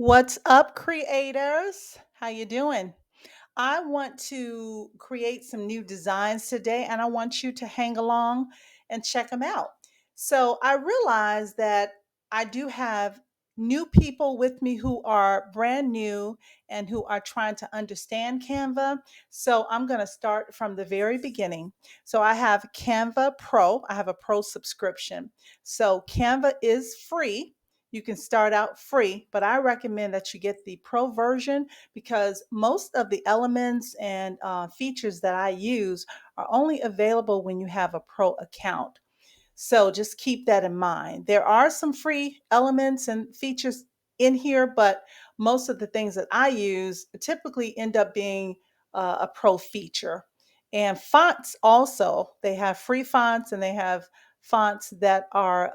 What's up, creators? How you doing? I want to create some new designs today and I want you to hang along and check them out. So, I realize that I do have new people with me who are brand new and who are trying to understand Canva. So, I'm going to start from the very beginning. So, I have Canva Pro, I have a pro subscription. So, Canva is free. You can start out free, but I recommend that you get the pro version because most of the elements and features that I use are only available when you have a pro account. So just keep that in mind. There are some free elements and features in here, but most of the things that I use typically end up being a pro feature. And fonts also, they have free fonts and they have fonts that are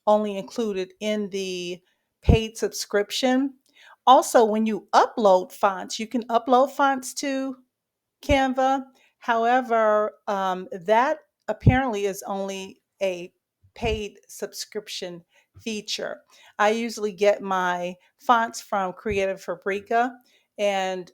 only included in the paid subscription. Also, when you upload fonts, you can upload fonts to Canva. However, that apparently is only a paid subscription feature. I usually get my fonts from Creative Fabrica, and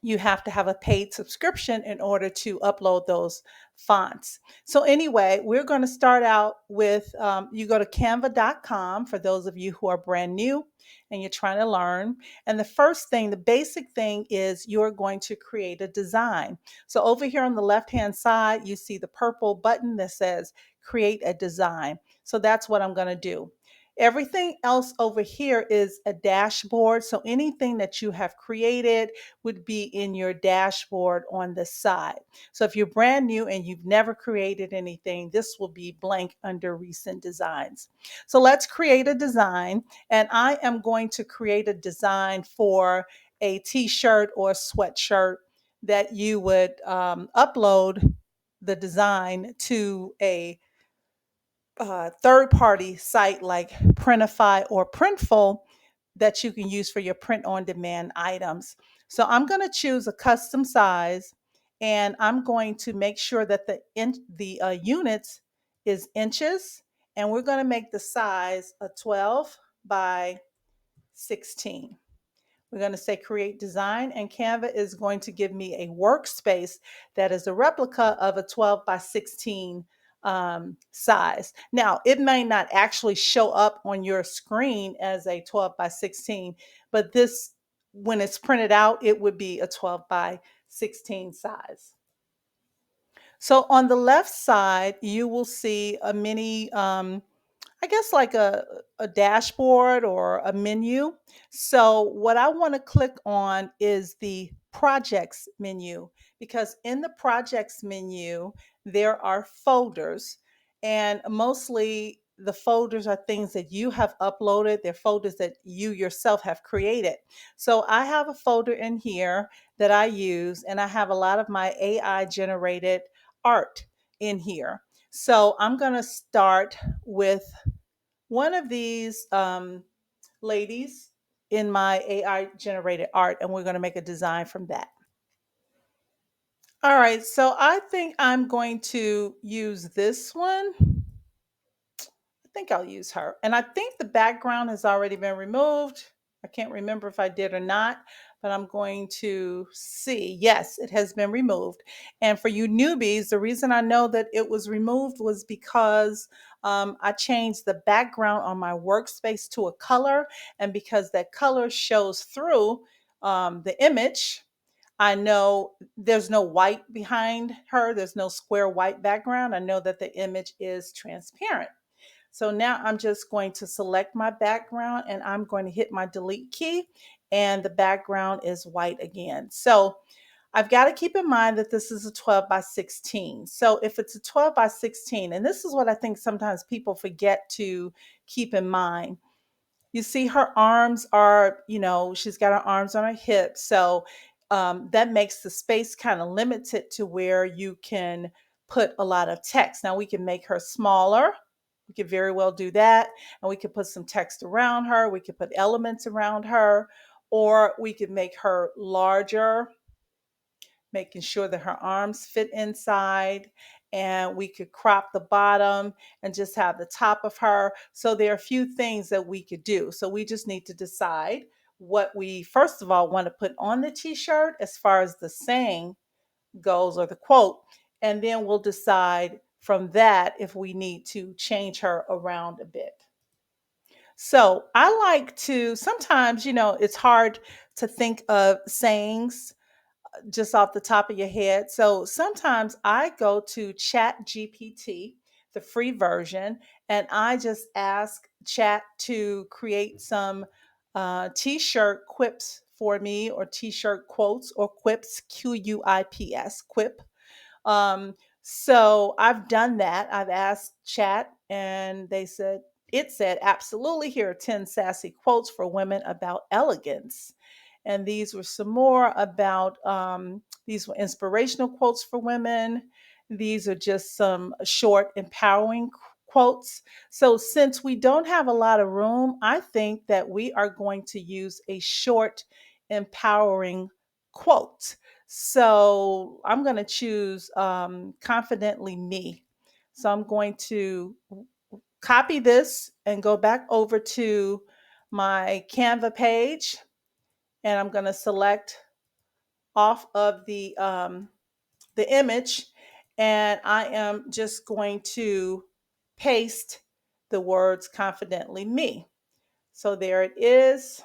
you have to have a paid subscription in order to upload those fonts. So, anyway, we're going to start out with you go to canva.com for those of you who are brand new and you're trying to learn. And the first thing, the basic thing is you're going to create a design. So, over here on the left hand side, you see the purple button that says create a design. So, that's what I'm going to do. Everything else over here is a dashboard. So anything that you have created would be in your dashboard on the side. So if you're brand new and you've never created anything, this will be blank under recent designs. So let's create a design. And I am going to create a design for a t-shirt or a sweatshirt that you would upload the design to a third party site like Printify or Printful that you can use for your print on demand items. So I'm going to choose a custom size and I'm going to make sure that the units is inches, and we're going to make the size a 12 by 16. We're going to say create design, and Canva is going to give me a workspace that is a replica of a 12 by 16 size. Now, it may not actually show up on your screen as a 12 by 16, but this, when it's printed out, it would be a 12 by 16 size. So on the left side, you will see a mini I guess like a dashboard or a menu. So what I want to click on is the projects menu, because in the projects menu, there are folders, and mostly the folders are things that you have uploaded. They're folders that you yourself have created. So I have a folder in here that I use, and I have a lot of my AI generated art in here. So I'm going to start with one of these ladies in my AI generated art, and we're going to make a design from that. All right, so I think I'm going to use this one. I think I'll use her. And I think the background has already been removed. I can't remember if I did or not, but I'm going to see. Yes, it has been removed. And for you newbies, the reason I know that it was removed was because I changed the background on my workspace to a color. And because that color shows through the image, I know there's no white behind her. There's no square white background. I know that the image is transparent. So now I'm just going to select my background and I'm going to hit my delete key, and the background is white again. So I've got to keep in mind that this is a 12 by 16. So if it's a 12 by 16, and this is what I think sometimes people forget to keep in mind. You see her arms are, she's got her arms on her hips. So that makes the space kind of limited to where you can put a lot of text. Now we can make her smaller. We could very well do that. And we could put some text around her. We could put elements around her, or we could make her larger, making sure that her arms fit inside. and we could crop the bottom and just have the top of her. So there are a few things that we could do. So we just need to decide what we first of all want to put on the t-shirt as far as the saying goes or the quote, and then we'll decide from that if we need to change her around a bit. So I like to sometimes, it's hard to think of sayings just off the top of your head. So sometimes I go to Chat GPT, the free version, and I just ask Chat to create some t-shirt quips for me, or t-shirt quotes, or quips, Quips, quip. So I've done that. I've asked Chat, and it said, absolutely, here are 10 sassy quotes for women about elegance. And these were some more about, these were inspirational quotes for women. These are just some short, empowering quotes. So, since we don't have a lot of room, I think that we are going to use a short, empowering quote. So I'm going to choose Confidently Me. So I'm going to copy this and go back over to my Canva page, and I'm going to select off of the image, and I am just going to paste the words Confidently Me. So there it is.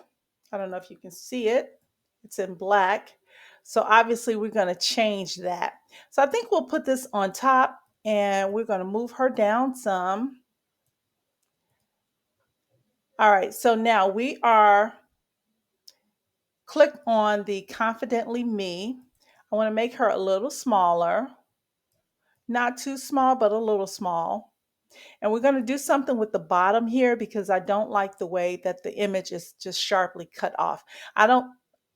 I don't know if you can see it. It's in black. So obviously we're going to change that. So I think we'll put this on top, and we're going to move her down some. All right. So now we are click on the Confidently Me. I want to make her a little smaller, not too small, but a little small. And we're going to do something with the bottom here because I don't like the way that the image is just sharply cut off. I don't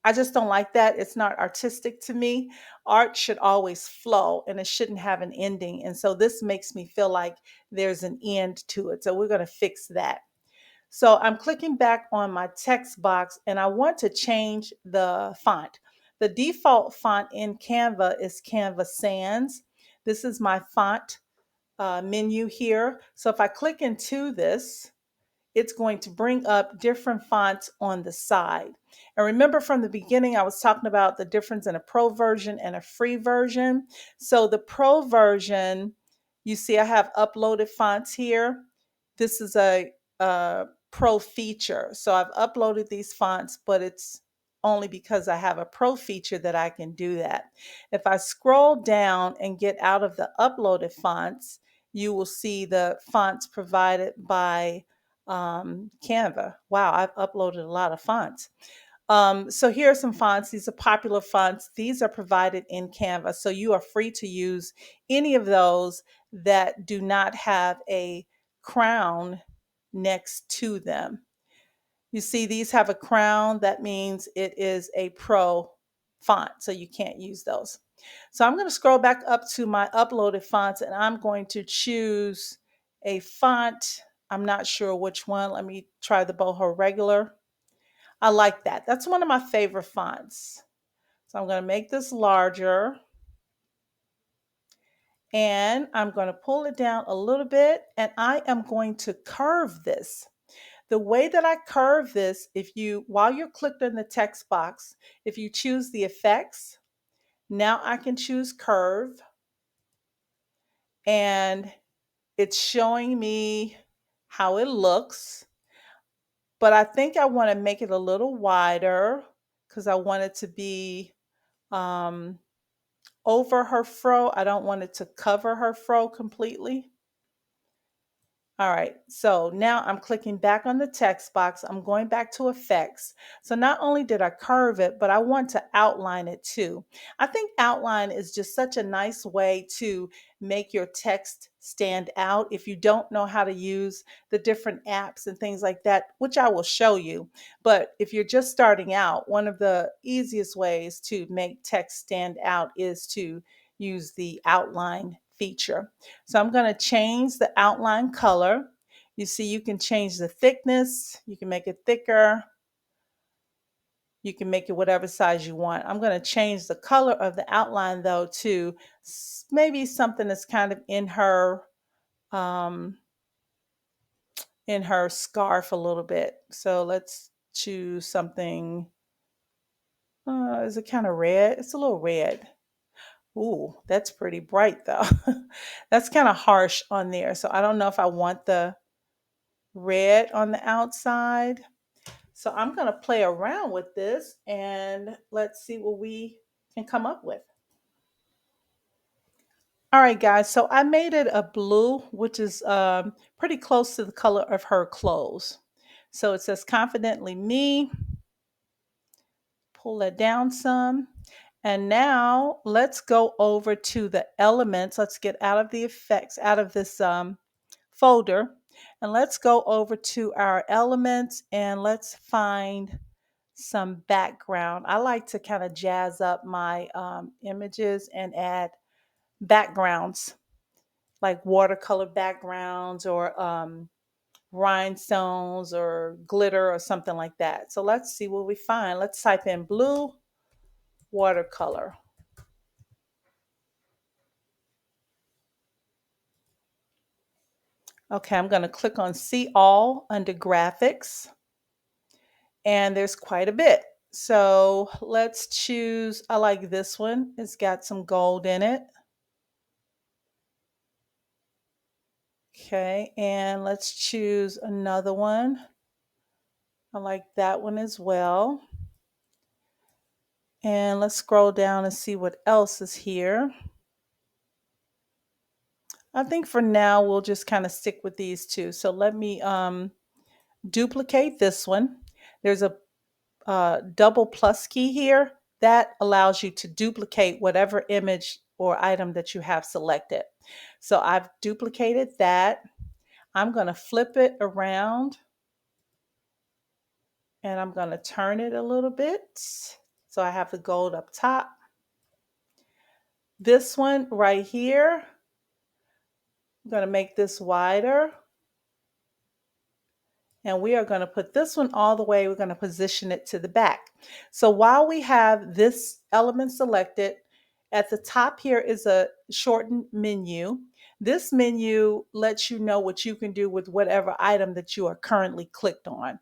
I just don't like that. It's not artistic to me. Art should always flow, and it shouldn't have an ending. And so this makes me feel like there's an end to it. So we're going to fix that. So I'm clicking back on my text box, and I want to change the font. The default font in Canva is Canva Sans. This is my font menu here. So if I click into this, it's going to bring up different fonts on the side. And remember, from the beginning, I was talking about the difference in a pro version and a free version. So the pro version, you see I have uploaded fonts here. This is a pro feature. So I've uploaded these fonts, but it's only because I have a pro feature that I can do that. If I scroll down and get out of the uploaded fonts, you will see the fonts provided by Canva. Wow, I've uploaded a lot of fonts. So here are some fonts. These are popular fonts. These are provided in Canva. So you are free to use any of those that do not have a crown next to them. You see, these have a crown. That means it is a pro font, so you can't use those. So I'm going to scroll back up to my uploaded fonts, and I'm going to choose a font. I'm not sure which one. Let me try the Boho Regular. I like that. That's one of my favorite fonts. So I'm going to make this larger, and I'm going to pull it down a little bit, and I am going to curve this. The way that I curve this, while you're clicked in the text box, if you choose the effects, now I can choose curve, and it's showing me how it looks. But I think I want to make it a little wider because I want it to be um, over her fro. I don't want it to cover her fro completely. All right, so now I'm clicking back on the text box. I'm going back to effects. So not only did I curve it, but I want to outline it too. I think outline is just such a nice way to make your text stand out. If you don't know how to use the different apps and things like that, which I will show you, but if you're just starting out, one of the easiest ways to make text stand out is to use the outline feature. So I'm going to change the outline color. You see, you can change the thickness. You can make it thicker. You can make it whatever size you want. I'm going to change the color of the outline though to maybe something that's kind of um, in her scarf a little bit. So let's choose something. Is it kind of red? It's a little red. Ooh, that's pretty bright though. That's kind of harsh on there. So I don't know if I want the red on the outside. So I'm going to play around with this and let's see what we can come up with. All right, guys. So I made it a blue, which is pretty close to the color of her clothes. So it says confidently me. Pull that down some. And now let's go over to the elements. Let's get out of the effects, out of this folder. And let's go over to our elements and let's find some background. I like to kind of jazz up my images and add backgrounds like watercolor backgrounds or rhinestones or glitter or something like that. So let's see what we find. Let's type in blue watercolor. Okay, I'm going to click on See All under Graphics, and there's quite a bit. So let's choose, I like this one. It's got some gold in it. Okay, and let's choose another one. I like that one as well. And let's scroll down and see what else is here. I think for now we'll just kind of stick with these two. So let me duplicate this one. There's a double plus key here that allows you to duplicate whatever image or item that you have selected. So I've duplicated that. I'm going to flip it around and I'm going to turn it a little bit. So I have the gold up top. This one right here, I'm going to make this wider. And we are going to put this one all the way, we're going to position it to the back. So while we have this element selected, at the top here is a shortened menu. This menu lets you know what you can do with whatever item that you are currently clicked on.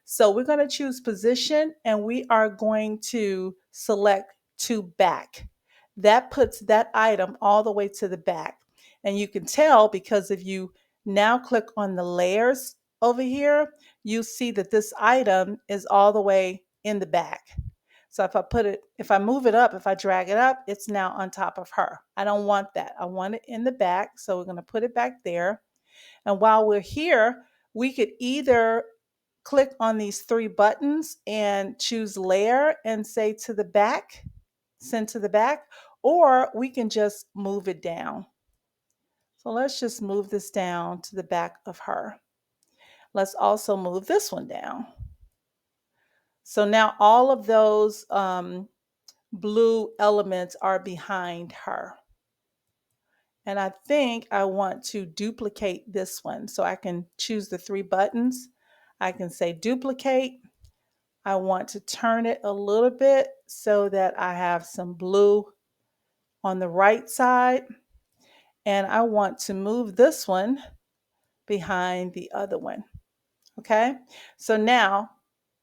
So we're going to choose position and we are going to select to back. That puts that item all the way to the back. And you can tell because if you now click on the layers over here, you see that this item is all the way in the back. So if I move it up, if I drag it up, it's now on top of her. I don't want that. I want it in the back. So we're going to put it back there. And while we're here, we could either click on these three buttons and choose layer and say to the back, send to the back, or we can just move it down. So let's just move this down to the back of her. Let's also move this one down. So now all of those blue elements are behind her. And I think I want to duplicate this one. So I can choose the three buttons. I can say duplicate. I want to turn it a little bit so that I have some blue on the right side. And I want to move this one behind the other one. Okay, so now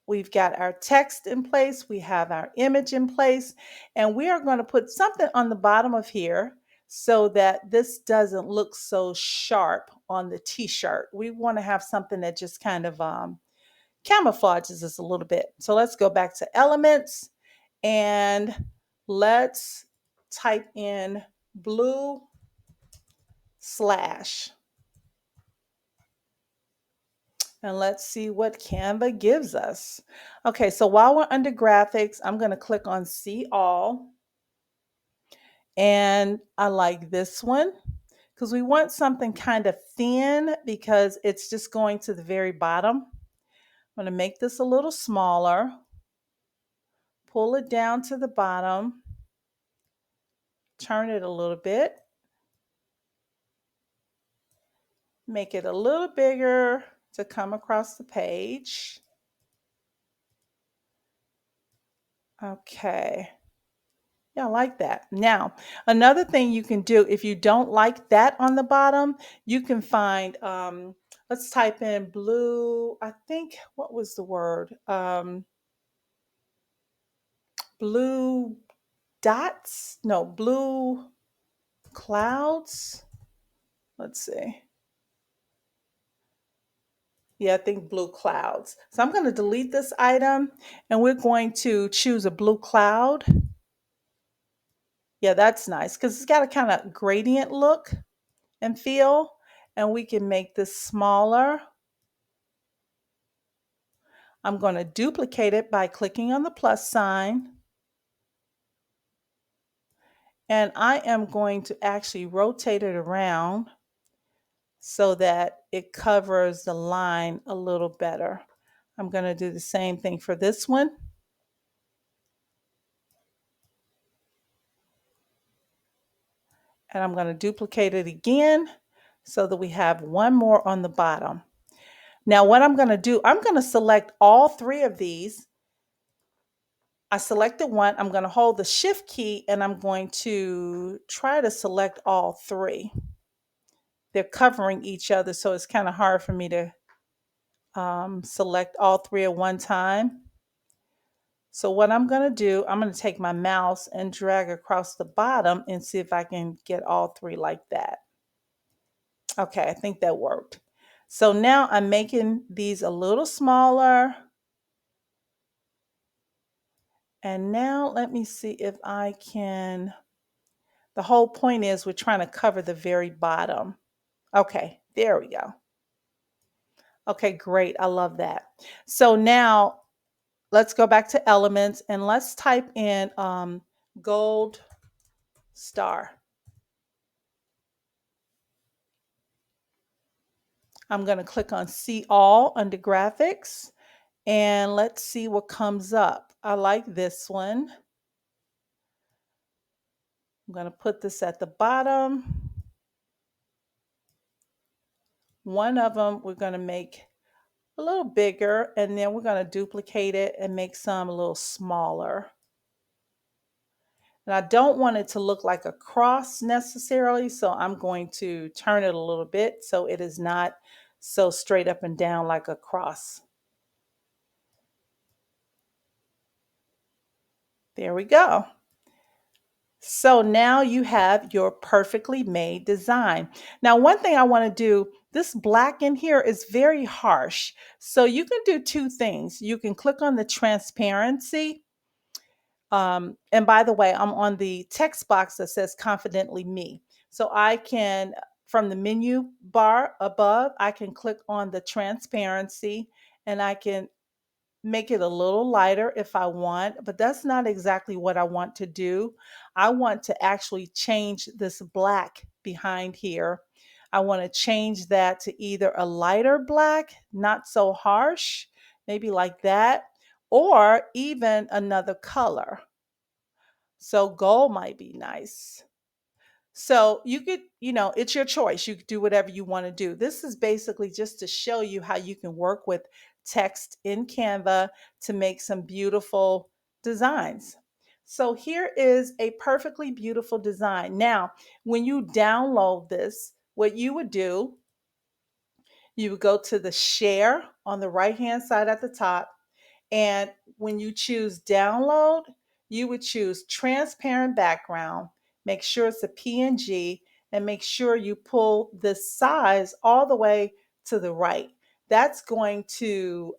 we've got our text in place, we have our image in place, and we are going to put something on the bottom of here so that this doesn't look so sharp on the t-shirt. We want to have something that just kind of camouflages us a little bit. So let's go back to elements and let's type in blue slash. And let's see what Canva gives us. Okay, so while we're under graphics, I'm going to click on See All. And I like this one because we want something kind of thin because it's just going to the very bottom. I'm going to make this a little smaller, pull it down to the bottom, turn it a little bit, make it a little bigger to come across the page. Okay. Yeah, I like that. Now, another thing you can do if you don't like that on the bottom, you can find, let's type in blue. I think, what was the word? Blue dots? No, blue clouds. Let's see. Yeah, I think blue clouds. So I'm going to delete this item and we're going to choose a blue cloud. Yeah, that's nice because it's got a kind of gradient look and feel. And we can make this smaller. I'm going to duplicate it by clicking on the plus sign. And I am going to actually rotate it around so that it covers the line a little better. I'm going to do the same thing for this one. And I'm going to duplicate it again so that we have one more on the bottom. Now what I'm going to do, I'm going to select all three of these. I selected one. I'm going to hold the shift key and I'm going to try to select all three. They're covering each other, so it's kind of hard for me to select all three at one time. So what I'm going to do, I'm going to take my mouse and drag across the bottom and see if I can get all three like that. Okay, I think that worked. So now I'm making these a little smaller. And now let me see if I can, the whole point is we're trying to cover the very bottom. Okay, there we go. Okay, great. I love that. So now let's go back to elements and let's type in gold star. I'm going to click on see all under graphics and let's see what comes up. I like this one. I'm going to put this at the bottom. One of them we're going to make a little bigger and then we're going to duplicate it and make some a little smaller. And I don't want it to look like a cross necessarily, so I'm going to turn it a little bit so it is not so straight up and down like a cross. There we go. So now you have your perfectly made design. Now, one thing I want to do, this black in here is very harsh. So you can do two things. You can click on the transparency. And by the way, I'm on the text box that says confidently me. So I can, from the menu bar above, I can click on the transparency and I can make it a little lighter if I want, but that's not exactly what I want to do. I want to actually change this black behind here. I want to change that to either a lighter black, not so harsh, maybe like that, or even another color. So gold might be nice. So you could, it's your choice. You could do whatever you want to do. This is basically just to show you how you can work with text in Canva to make some beautiful designs. So here is a perfectly beautiful design. Now, when you download this, what you would do, you would go to the share on the right-hand side at the top, and when you choose download, you would choose transparent background. Make sure it's a PNG and make sure you pull the size all the way to the right. That's going to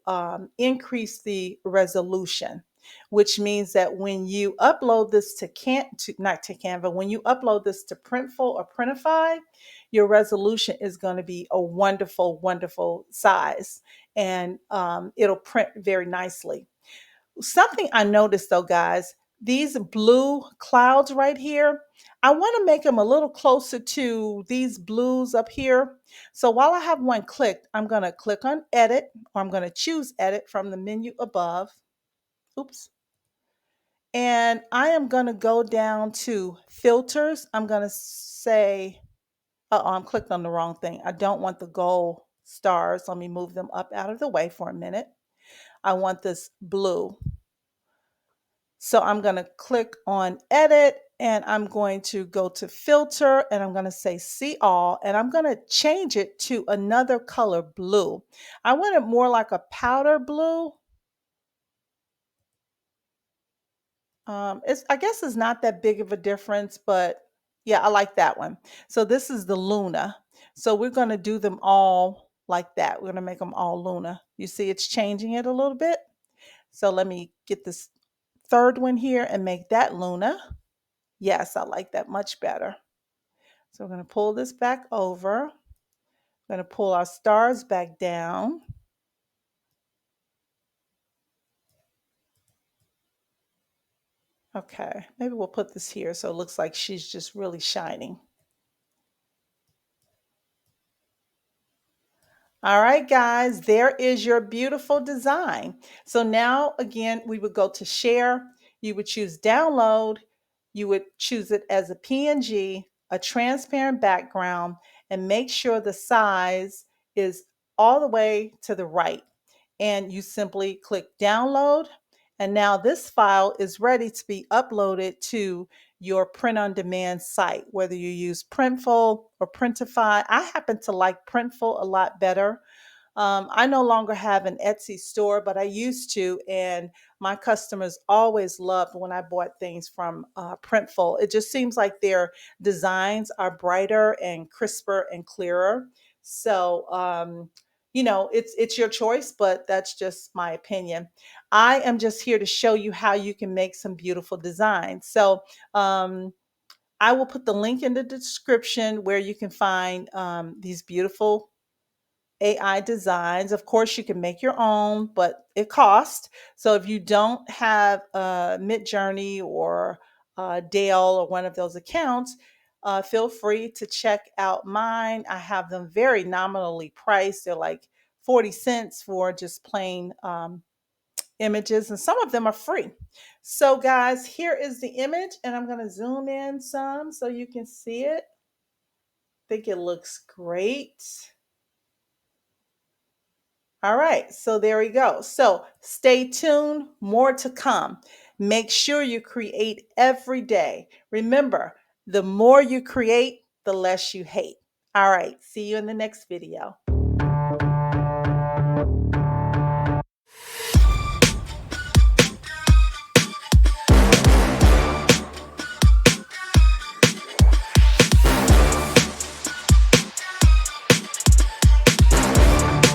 increase the resolution, which means that when you upload this not to Canva, when you upload this to Printful or Printify, your resolution is going to be a wonderful, wonderful size and it'll print very nicely. Something I noticed though, guys, these blue clouds right here, I want to make them a little closer to these blues up here. So while I have one clicked, I'm going to click on edit, or I'm going to choose edit from the menu above. Oops. And I am going to go down to filters. I'm going to say, I'm clicked on the wrong thing. I don't want the gold stars. Let me move them up out of the way for a minute. I want this blue. So I'm going to click on edit and I'm going to go to filter and I'm going to say see all and I'm going to change it to another color blue. I want it more like a powder blue. I guess it's not that big of a difference, but yeah, I like that one. So this is the Luna. So we're going to do them all like that. We're going to make them all Luna. You see it's changing it a little bit. So let me get this third one here and make that Luna. Yes, I like that much better. So we're going to pull this back over. We're going to pull our stars back down. Okay, maybe we'll put this here so it looks like she's just really shining. All right, guys, there is your beautiful design. So now, again, we would go to share. You would choose download. You would choose it as a PNG, a transparent background, and make sure the size is all the way to the right. And you simply click download. And now this file is ready to be uploaded to your print on demand site, whether you use Printful or Printify. I happen to like Printful a lot better. I no longer have an Etsy store, but I used to, and my customers always loved when I bought things from Printful. It just seems like their designs are brighter and crisper and clearer. So, it's your choice, but that's just my opinion. I am just here to show you how you can make some beautiful designs. So, I will put the link in the description where you can find these beautiful AI designs. Of course, you can make your own, but it costs. So if you don't have Midjourney or Dale or one of those accounts, feel free to check out mine. I have them very nominally priced. They're like 40 cents for just plain images, and some of them are free. So, guys, here is the image, and I'm going to zoom in some so you can see it. I think it looks great. All right, so there we go. So stay tuned, more to come. Make sure you create every day. Remember, the more you create, the less you hate. All right, see you in the next video.